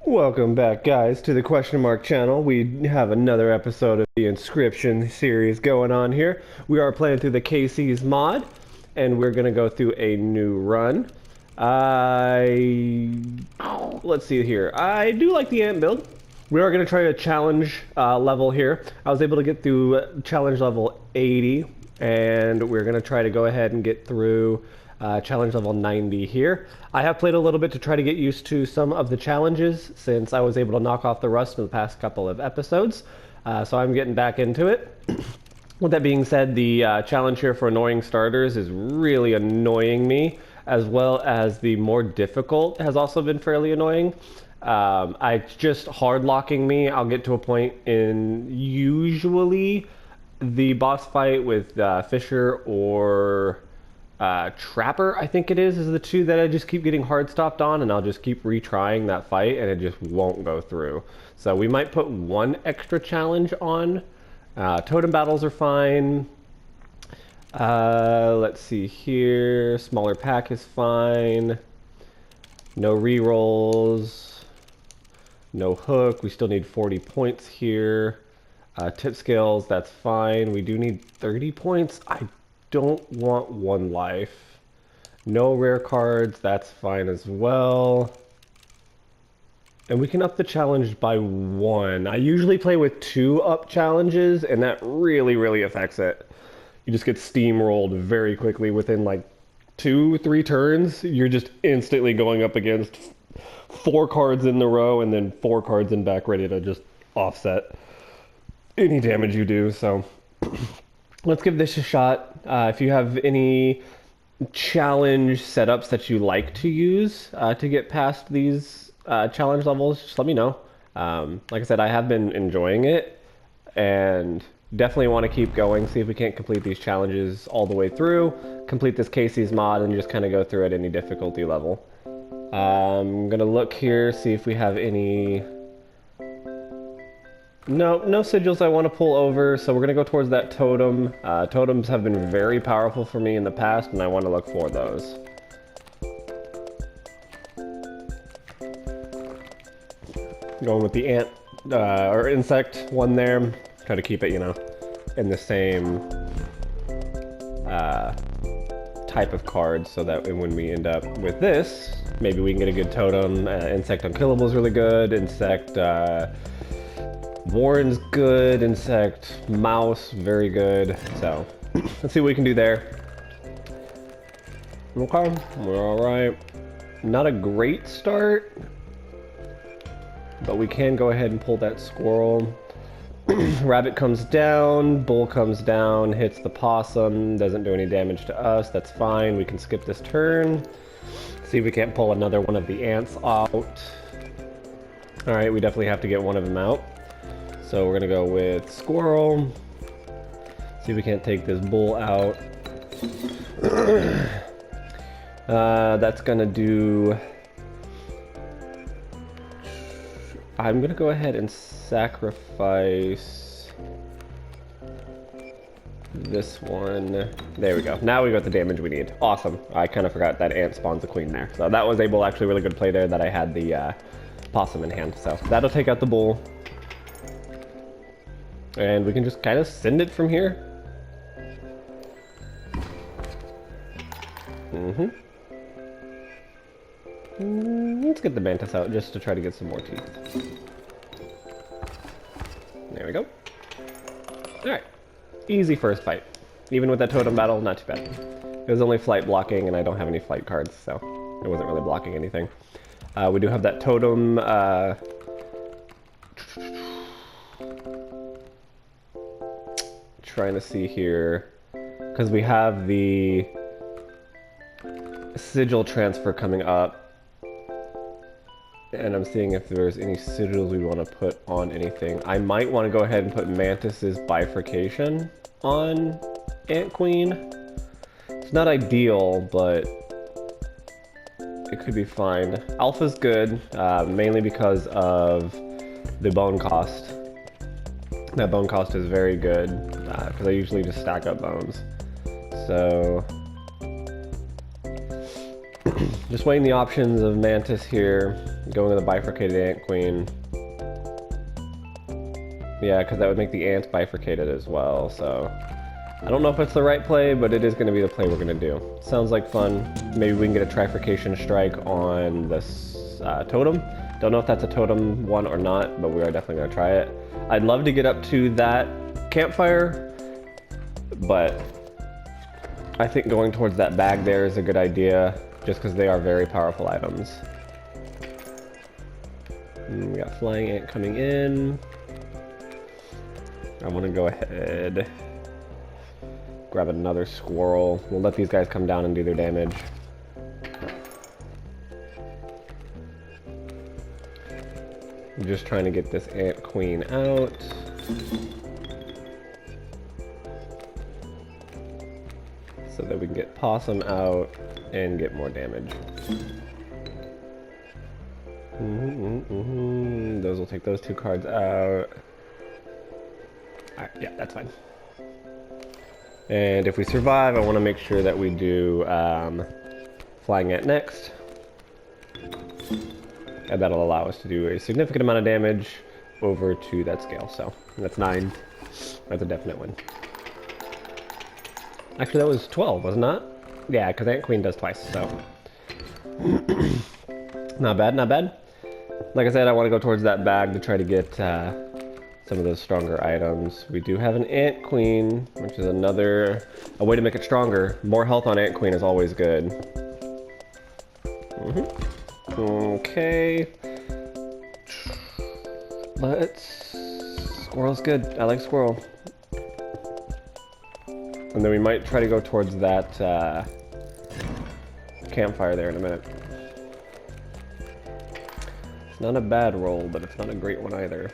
Welcome back, guys, to the Question Mark channel. We have another episode of the Inscryption series going on here. We are playing through the KC's mod, and we're going to go through a new run. Let's see here. I do like the ant build. We are going to try a challenge level here. I was able to get through challenge level 80, and we're going to try to go ahead and get through challenge level 90 here. I have played a little bit to try to get used to some of the challenges since I was able to knock off the rust in the past couple of episodes. So I'm getting back into it. With that being said, the challenge here for annoying starters is really annoying me, as well as the more difficult has also been fairly annoying. It's just hard locking me. I'll get to a point in usually the boss fight with Fisher or Trapper, I think it is the two that I just keep getting hard stopped on, and I'll just keep retrying that fight and it just won't go through. So we might put one extra challenge on. Totem battles are fine. Let's see here. Smaller pack is fine. No rerolls. No hook. We still need 40 points here. Tip scales, that's fine. We do need 30 points. I don't want one life. No rare cards, that's fine as well. And we can up the challenge by one. I usually play with 2 up challenges, and that really affects it. You just get steamrolled very quickly within like 2-3 turns. You're just instantly going up against 4 cards in the row and then 4 cards in back ready to just offset any damage you do. So let's give this a shot. If you have any challenge setups that you like to use to get past these challenge levels, just let me know. Like I said, I have been enjoying it and definitely want to keep going, see if we can't complete these challenges all the way through, complete this Casey's mod, and just kind of go through at any difficulty level. I'm going to look here, see if we have any... No sigils I want to pull over, so we're going to go towards that totem. Totems have been very powerful for me in the past, and I want to look for those. Going with the ant, or insect one there. Try to keep it, you know, in the same type of cards, so that when we end up with this, maybe we can get a good totem. Insect unkillable is really good. Insect... Warren's good, insect, mouse, very good. So, let's see what we can do there. Okay, we're alright. Not a great start, but we can go ahead and pull that squirrel. Rabbit comes down, bull comes down, hits the possum, doesn't do any damage to us, that's fine. We can skip this turn. See if we can't pull another one of the ants out. Alright, we definitely have to get one of them out. So we're gonna go with squirrel. See if we can't take this bull out. That's gonna do... I'm gonna go ahead and sacrifice this one. There we go. Now we got the damage we need. Awesome. I kind of forgot that ant spawns a queen there. So that was actually really good play there that I had the possum in hand. So that'll take out the bull. And we can just kind of send it from here. Let's get the mantis out just to try to get some more teeth. There we go. Alright. Easy first fight. Even with that totem battle, not too bad. It was only flight blocking, and I don't have any flight cards, so it wasn't really blocking anything. We do have that totem... trying to see here, because we have the sigil transfer coming up, and I'm seeing if there's any sigils we want to put on anything. I might want to go ahead and put Mantis's bifurcation on Ant Queen. It's not ideal, but it could be fine. Alpha's good, mainly because of the bone cost. That bone cost is very good, because I usually just stack up bones. So... Just weighing the options of Mantis here, going with the bifurcated Ant Queen. Yeah, because that would make the ants bifurcated as well, so... I don't know if it's the right play, but it is going to be the play we're going to do. Sounds like fun. Maybe we can get a trifurcation strike on this totem. Don't know if that's a totem one or not, but we are definitely going to try it. I'd love to get up to that campfire, but I think going towards that bag there is a good idea, just because they are very powerful items. And we got flying ant coming in. I want to go ahead, grab another squirrel. We'll let these guys come down and do their damage. I'm just trying to get this ant queen out. So that we can get possum out and get more damage. Those will take those two cards out. Alright, yeah, that's fine. And if we survive, I want to make sure that we do flying ant next. And that'll allow us to do a significant amount of damage over to that scale. So that's 9. That's a definite win. Actually, that was 12, wasn't it? Yeah, because Ant Queen does twice, so. Not bad, not bad. Like I said, I want to go towards that bag to try to get some of those stronger items. We do have an Ant Queen, which is a way to make it stronger. More health on Ant Queen is always good. Okay. Squirrel's good. I like squirrel. And then we might try to go towards that campfire there in a minute. It's not a bad roll, but it's not a great one either.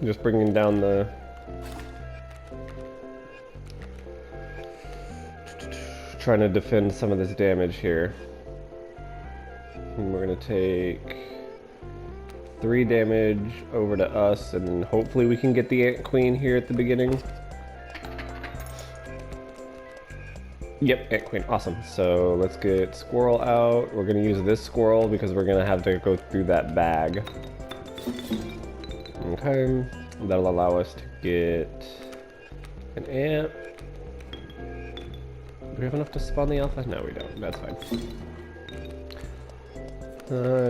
Just bringing down the... trying to defend some of this damage here. And we're going to take 3 damage over to us, and then hopefully we can get the Ant Queen here at the beginning. Yep, Ant Queen, awesome. So let's get Squirrel out. We're going to use this Squirrel because we're going to have to go through that bag. Okay, that'll allow us to get an ant. Do we have enough to spawn the alpha? No, we don't. That's fine.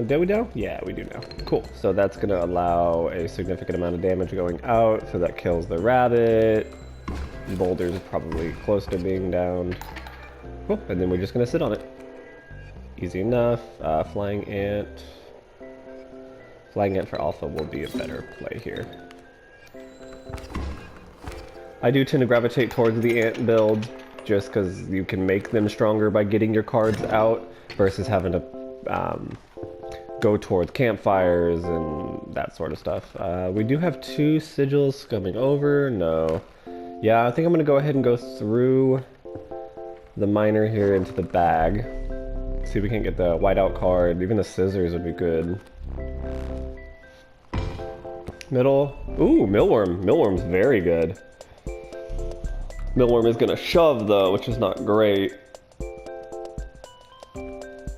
Do we now? Yeah, we do now. Cool. So that's going to allow a significant amount of damage going out, so that kills the rabbit. Boulder's probably close to being downed. Cool. And then we're just going to sit on it. Easy enough. Flying ant. Flying ant for alpha will be a better play here. I do tend to gravitate towards the ant build, just because you can make them stronger by getting your cards out versus having to go towards campfires and that sort of stuff. We do have 2 sigils coming over. No. Yeah, I think I'm going to go ahead and go through the miner here into the bag. See if we can get the whiteout card. Even the scissors would be good. Middle. Ooh, Millworm. Millworm's very good. Millworm is going to shove, though, which is not great.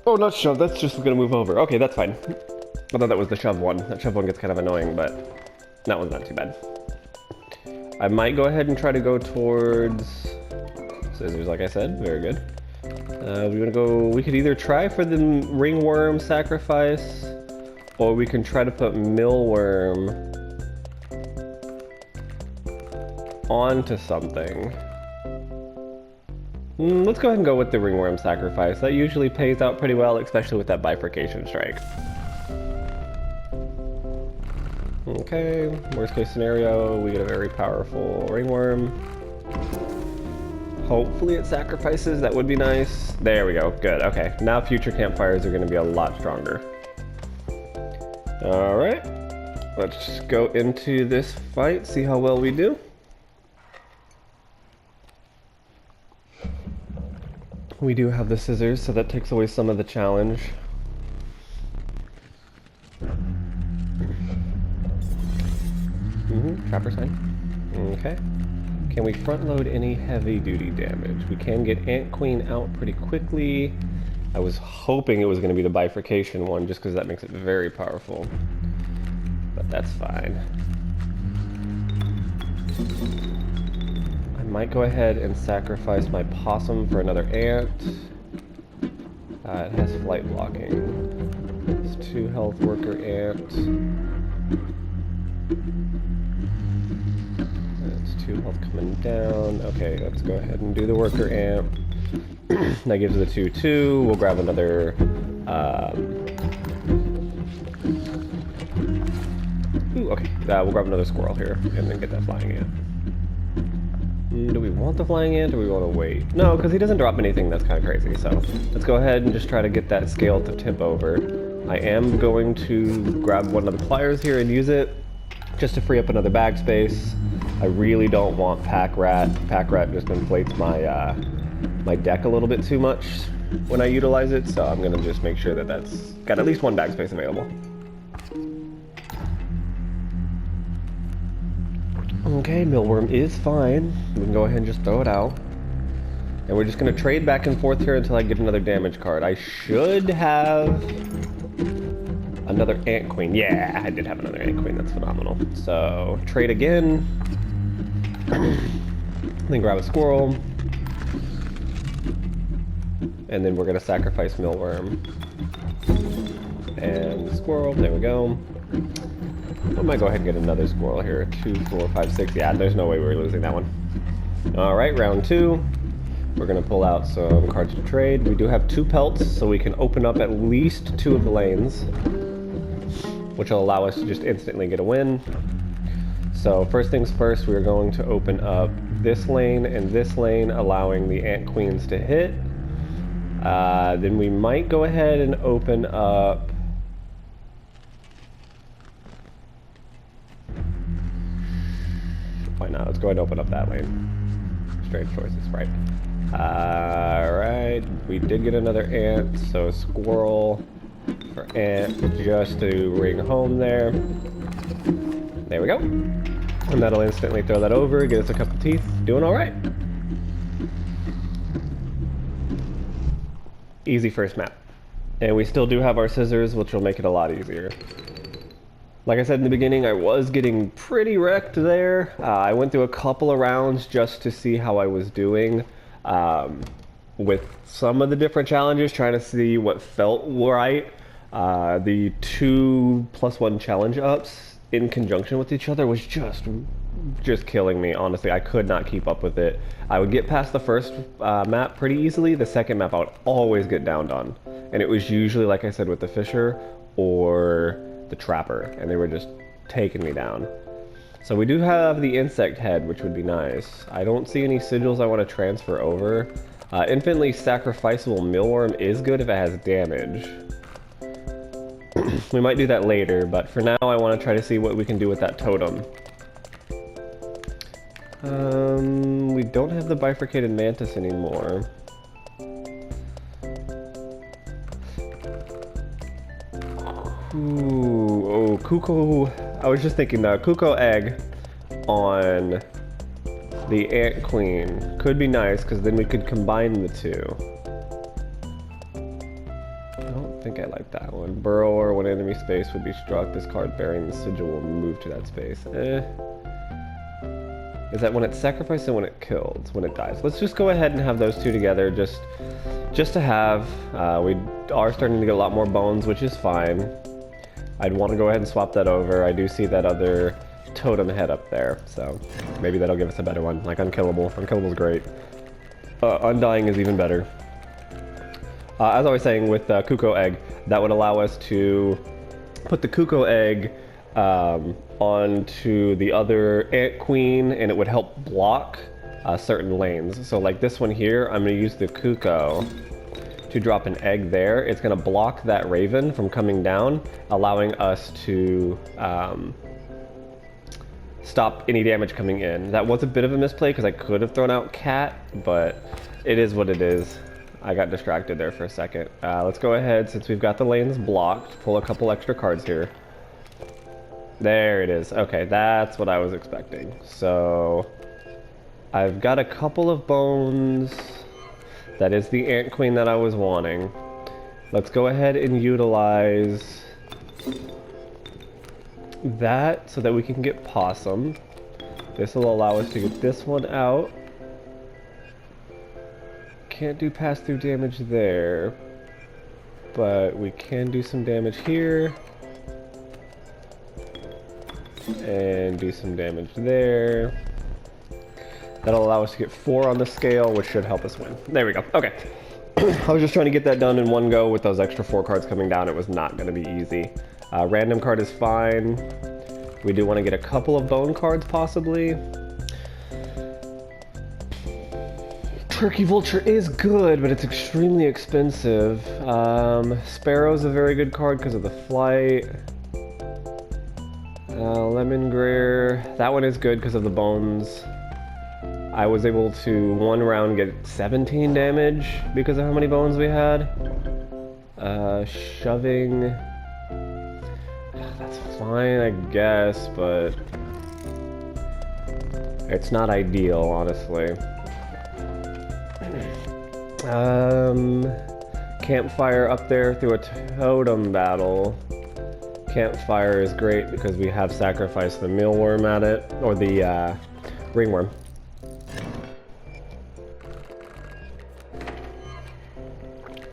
Oh, not shove. That's just going to move over. Okay, that's fine. I thought that was the shove one. That shove one gets kind of annoying, but that one's not too bad. I might go ahead and try to go towards scissors, like I said. Very good. We want to go... We could either try for the ringworm sacrifice, or we can try to put Millworm onto something. Let's go ahead and go with the ringworm sacrifice. That usually pays out pretty well, especially with that bifurcation strike. Okay, worst case scenario, we get a very powerful ringworm. Hopefully it sacrifices, that would be nice. There we go, good, okay. Now future campfires are going to be a lot stronger. Alright, let's go into this fight, see how well we do. We do have the scissors, so that takes away some of the challenge. Trap Trapper's fine. Okay. Can we front load any heavy duty damage? We can get Ant Queen out pretty quickly. I was hoping it was going to be the bifurcation one just because that makes it very powerful. But that's fine. I might go ahead and sacrifice my possum for another ant. It has flight blocking. It's 2 health worker ant. That's 2 health coming down. Okay, let's go ahead and do the worker ant. That gives it a 2/2. We'll grab another. Ooh, okay. We'll grab another squirrel here and then get that flying ant. Do we want the flying ant or do we want to wait? No, because he doesn't drop anything that's kind of crazy. So let's go ahead and just try to get that scale to tip over. I am going to grab one of the pliers here and use it just to free up another bag space. I really don't want pack rat. Pack rat just inflates my my deck a little bit too much when I utilize it, so I'm going to just make sure that that's got at least 1 bag space available. Okay, Millworm is fine. We can go ahead and just throw it out. And we're just going to trade back and forth here until I get another damage card. I should have another Ant Queen. Yeah, I did have another Ant Queen. That's phenomenal. So, trade again. Then grab a squirrel. And then we're going to sacrifice Millworm. And squirrel. There we go. I might go ahead and get another squirrel here. 2, 4, 5, 6. Yeah, there's no way we're losing that one. Alright, round 2. We're going to pull out some cards to trade. We do have 2 pelts, so we can open up at least 2 of the lanes, which will allow us to just instantly get a win. So first things first, we're going to open up this lane and this lane, allowing the Ant Queens to hit. Then we might go ahead and open up... Why not? Let's go ahead and open up that lane. Strange choices, right. Alright, we did get another ant, so squirrel for ant just to ring home there. There we go. And that'll instantly throw that over, get us a couple teeth. Doing alright. Easy first map. And we still do have our scissors, which will make it a lot easier. Like I said in the beginning, I was getting pretty wrecked there. I went through a couple of rounds just to see how I was doing with some of the different challenges, trying to see what felt right. The 2+1 challenge ups in conjunction with each other was just killing me, honestly. I could not keep up with it. I would get past the first map pretty easily. The second map I would always get downed on. And it was usually, like I said, with the Fisher or the Trapper, and they were just taking me down. So we do have the insect head, which would be nice. I don't see any sigils I want to transfer over. Infinitely sacrificable Millworm is good if it has damage. We might do that later, but for now I want to try to see what we can do with that totem. We don't have the bifurcated mantis anymore. Ooh, oh, Kuko. I was just thinking Kuko egg on the Ant Queen could be nice, because then we could combine the two. I don't think I like that one. Burrower, when enemy space would be struck, this card bearing the sigil will move to that space. Is that when it's sacrificed and when it killed, when it dies? Let's just go ahead and have those two together, just to have. We are starting to get a lot more bones, which is fine. I'd want to go ahead and swap that over. I do see that other totem head up there, so maybe that'll give us a better one, like Unkillable. Unkillable's great. Undying is even better. As I was saying with Kuko egg, that would allow us to put the Kuko egg onto the other Ant Queen, and it would help block certain lanes. So like this one here, I'm going to use the Kuko to drop an egg there. It's going to block that Raven from coming down, allowing us to stop any damage coming in. That was a bit of a misplay because I could have thrown out Cat, but it is what it is. I got distracted there for a second. Let's go ahead, since we've got the lanes blocked, pull a couple extra cards here. There it is. Okay, that's what I was expecting. So I've got a couple of bones. That is the Ant Queen that I was wanting. Let's go ahead and utilize that so that we can get Possum. This will allow us to get this one out. Can't do pass-through damage there, but we can do some damage here. And do some damage there. That'll allow us to get 4 on the scale, which should help us win. There we go. Okay. I was just trying to get that done in one go with those extra 4 cards coming down. It was not going to be easy. Random card is fine. We do want to get a couple of bone cards, possibly. Turkey Vulture is good, but it's extremely expensive. Sparrow's a very good card because of the flight. Lemon Greer, that one is good because of the bones. I was able to one round get 17 damage because of how many bones we had. Shoving, that's fine I guess, but it's not ideal, honestly. Campfire up there through a totem battle. Campfire is great because we have sacrificed the mealworm at it, or the ringworm.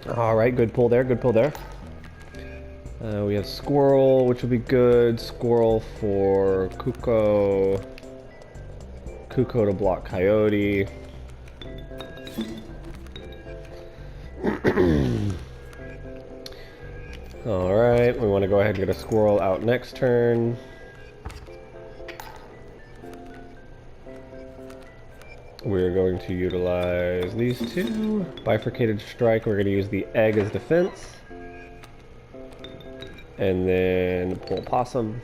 Alright, good pull there, good pull there. We have Squirrel, which will be good. Squirrel for Kuko. Kuko to block Coyote. Alright, we want to go ahead and get a Squirrel out next turn. We're going to utilize these 2. Bifurcated Strike, we're going to use the Egg as defense. And then pull Possum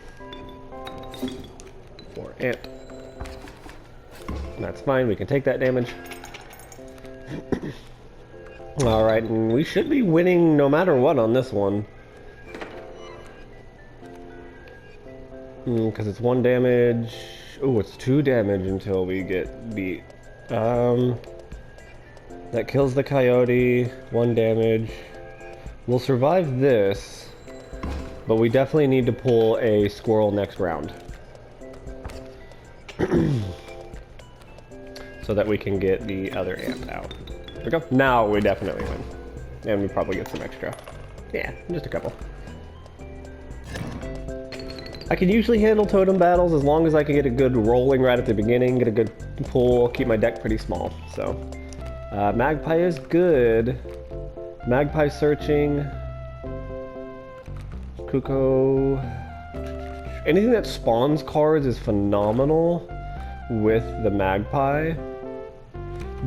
for Ant. That's fine, we can take that damage. Alright, and we should be winning no matter what on this one. Because it's 1 damage. Oh, it's 2 damage until we get beat. That kills the Coyote. 1 damage. We'll survive this, but we definitely need to pull a Squirrel next round. So that we can get the other Ant out. There we go. Now we definitely win. And we probably get some extra. Yeah, just a couple. I can usually handle totem battles as long as I can get a good rolling right at the beginning, get a good pull, keep my deck pretty small. So, Magpie is good. Magpie searching. Kuko. Anything that spawns cards is phenomenal with the Magpie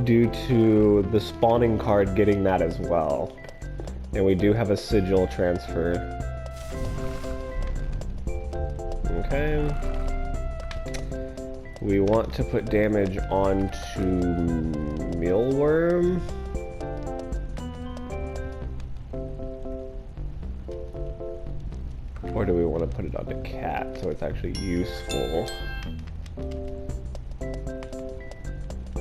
due to the spawning card getting that as well. And we do have a Sigil transfer. Okay. We want to put damage onto Mealworm. Or do we want to put it onto Cat so it's actually useful?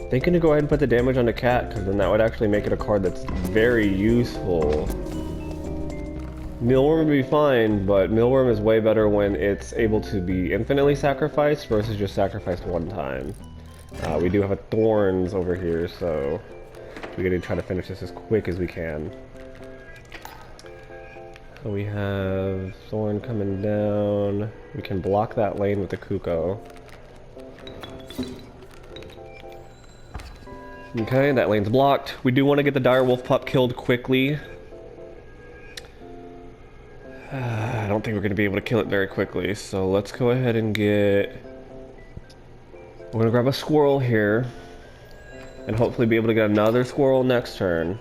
Thinking to go ahead and put the damage onto Cat, because then that would actually make it a card that's very useful. Mealworm would be fine, but Mealworm is way better when it's able to be infinitely sacrificed versus just sacrificed 1 time. We do have a Thorns over here, so we gotta try to finish this as quick as we can. So we have Thorn coming down. We can block that lane with the Kuko. Okay, that lane's blocked. We do want to get the Direwolf pup killed quickly. I don't think we're going to be able to kill it very quickly, so let's go ahead and get... We're going to grab a Squirrel here, and hopefully be able to get another Squirrel next turn.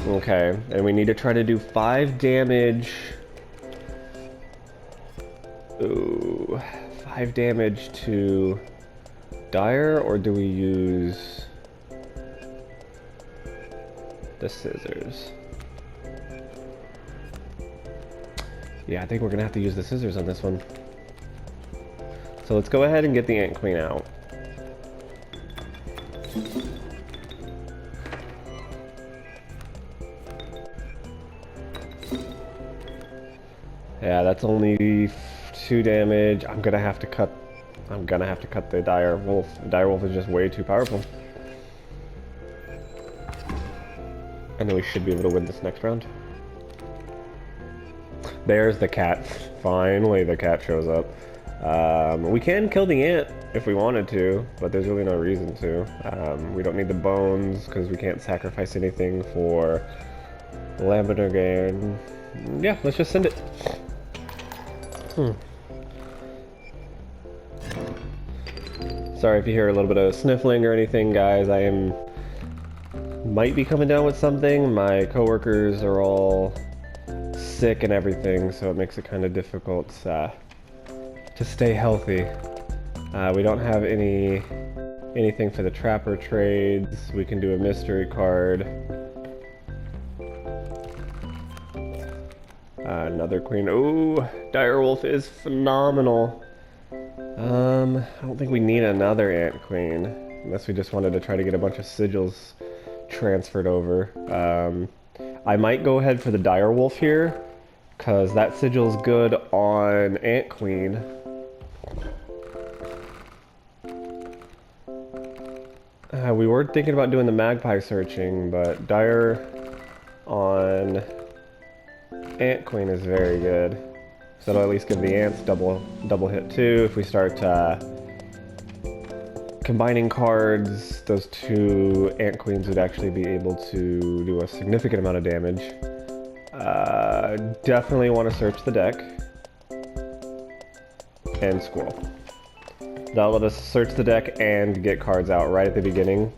Okay, and we need to try to do 5 damage. Ooh, 5 damage to Dire, or do we use the scissors? Yeah, I think we're gonna have to use the scissors on this one. So let's go ahead and get the Ant Queen out. Yeah, that's only 2 damage. I'm gonna have to cut the Dire Wolf. The Dire Wolf is just way too powerful. And then we should be able to win this next round. There's the cat. Finally, the cat shows up. We can kill the ant if we wanted to, but there's really no reason to. We don't need the bones because we can't sacrifice anything for Lambergain. Yeah, let's just send it. Sorry if you hear a little bit of sniffling or anything, guys. Might be coming down with something. My coworkers are all sick and everything, so it makes it kind of difficult to stay healthy. We don't have anything for the trapper trades. We can do a mystery card. Another queen. Ooh, Direwolf is phenomenal. I don't think we need another ant queen, unless we just wanted to try to get a bunch of sigils transferred over. I might go ahead for the Direwolf here, because that sigil's good on Ant Queen. We were thinking about doing the magpie searching, but Dire on Ant Queen is very good. So it'll at least give the ants double hit too. If we start combining cards, those 2 Ant Queens would actually be able to do a significant amount of damage. Definitely want to search the deck. And Squirrel. That'll let us search the deck and get cards out right at the beginning.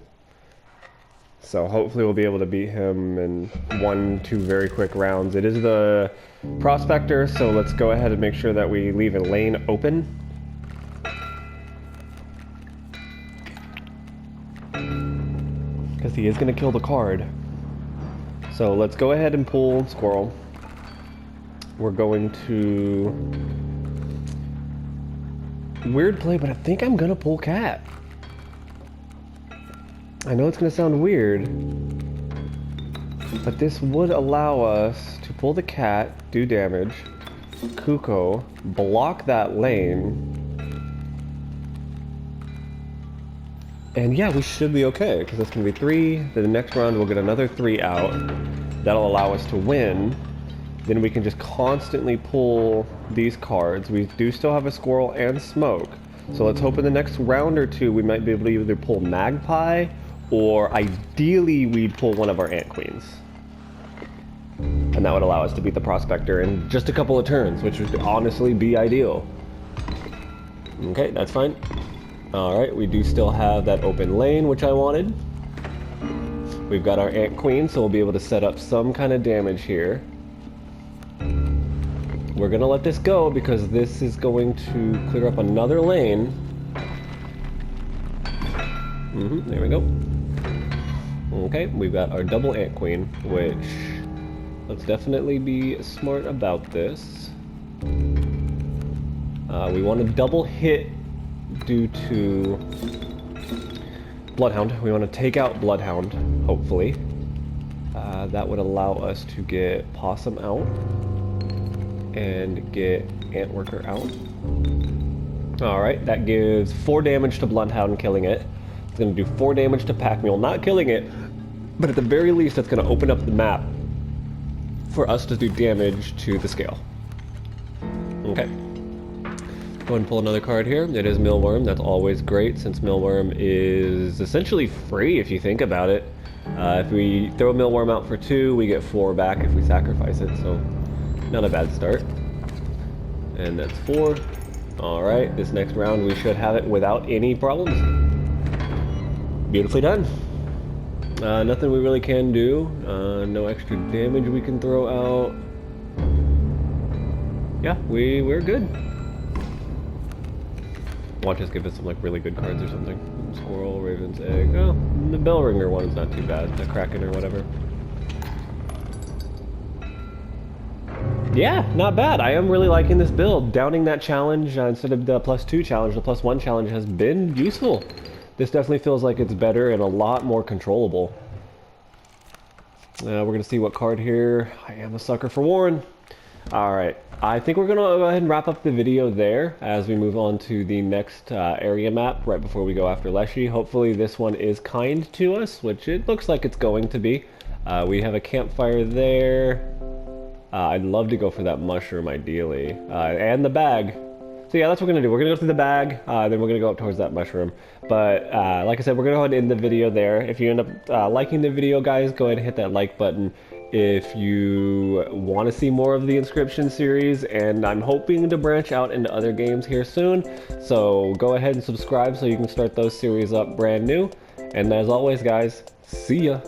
So hopefully we'll be able to beat him in 1-2 very quick rounds. It is the Prospector, so let's go ahead and make sure that we leave a lane open. Because he is going to kill the card. So let's go ahead and pull Squirrel. We're going to... Weird play, but I think I'm going to pull Cat. I know it's going to sound weird, but this would allow us to pull the cat, do damage, Kuko, block that lane, and yeah, we should be okay, because that's going to be 3, then the next round we'll get another 3 out, that'll allow us to win, then we can just constantly pull these cards. We do still have a Squirrel and Smoke, so let's hope in the next round or 2 we might be able to either pull Magpie, or ideally we'd pull one of our Ant Queens. And that would allow us to beat the Prospector in just a couple of turns, which would honestly be ideal. Okay, that's fine. Alright, we do still have that open lane, which I wanted. We've got our Ant Queen, so we'll be able to set up some kind of damage here. We're gonna let this go because this is going to clear up another lane. There we go. Okay, we've got our double Ant Queen, which... Let's definitely be smart about this. We want to double hit due to Bloodhound. We want to take out Bloodhound, hopefully. That would allow us to get Possum out and get Antworker out. Alright, that gives 4 damage to Bloodhound, killing it. It's going to do 4 damage to Pack Mule, not killing it, but at the very least it's going to open up the map for us to do damage to the scale. Okay. Go ahead and pull another card here. It is Millworm. That's always great since Millworm is essentially free if you think about it. If we throw Millworm out for 2, we get 4 back if we sacrifice it, so not a bad start. And that's 4. Alright, this next round we should have it without any problems. Beautifully done. Nothing we really can do. No extra damage we can throw out. Yeah, we're good. Watch us give us some like really good cards or something. Squirrel, Raven's Egg. Oh, the Bellringer one's not too bad. The Kraken or whatever. Yeah, not bad. I am really liking this build. Downing that challenge instead of the +2 challenge, the +1 challenge has been useful. This definitely feels like it's better and a lot more controllable. We're going to see what card here. I am a sucker for Warren. Alright, I think we're going to go ahead and wrap up the video there as we move on to the next area map right before we go after Leshy. Hopefully this one is kind to us, which it looks like it's going to be. We have a campfire there. I'd love to go for that mushroom ideally. And the bag. So yeah, that's what we're going to do. We're going to go through the bag, then we're going to go up towards that mushroom. But like I said, we're going to go ahead and end the video there. If you end up liking the video, guys, go ahead and hit that like button. If you want to see more of the Inscryption series, and I'm hoping to branch out into other games here soon, so go ahead and subscribe so you can start those series up brand new. And as always, guys, see ya!